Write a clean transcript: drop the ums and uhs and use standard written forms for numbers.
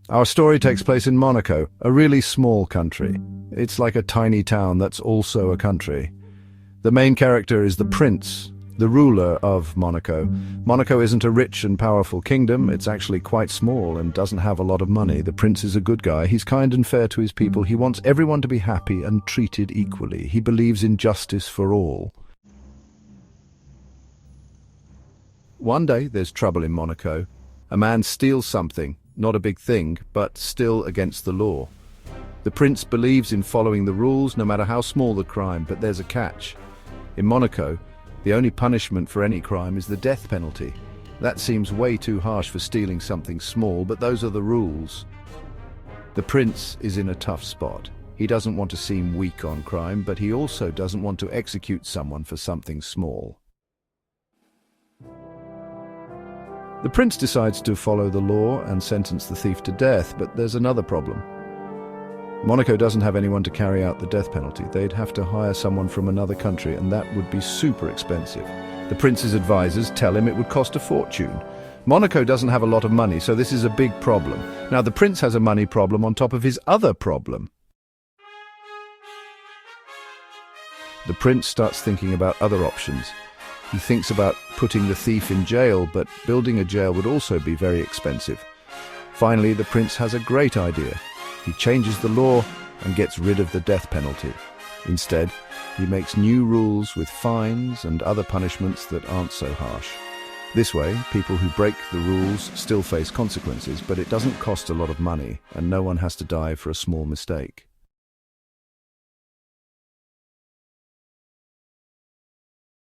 Our story takes place in Monaco, a really small country. It's like a tiny town that's also a country. The main character is the prince, the ruler of Monaco. Monaco isn't a rich and powerful kingdom. It's actually quite small and doesn't have a lot of money. The prince is a good guy. He's kind and fair to his people. He wants everyone to be happy and treated equally. He believes in justice for all. One day, there's trouble in Monaco. A man steals something, not a big thing, but still against the law. The prince believes in following the rules, no matter how small the crime, but there's a catch. In Monaco, the only punishment for any crime is the death penalty. That seems way too harsh for stealing something small, but those are the rules. The prince is in a tough spot. He doesn't want to seem weak on crime, but he also doesn't want to execute someone for something small. The prince decides to follow the law and sentence the thief to death, but there's another problem. Monaco doesn't have anyone to carry out the death penalty. They'd have to hire someone from another country, and that would be super expensive. The prince's advisors tell him it would cost a fortune. Monaco doesn't have a lot of money, so this is a big problem. Now, the prince has a money problem on top of his other problem. The prince starts thinking about other options. He thinks about putting the thief in jail, but building a jail would also be very expensive. Finally, the prince has a great idea. He changes the law and gets rid of the death penalty. Instead, he makes new rules with fines and other punishments that aren't so harsh. This way, people who break the rules still face consequences, but it doesn't cost a lot of money, and no one has to die for a small mistake.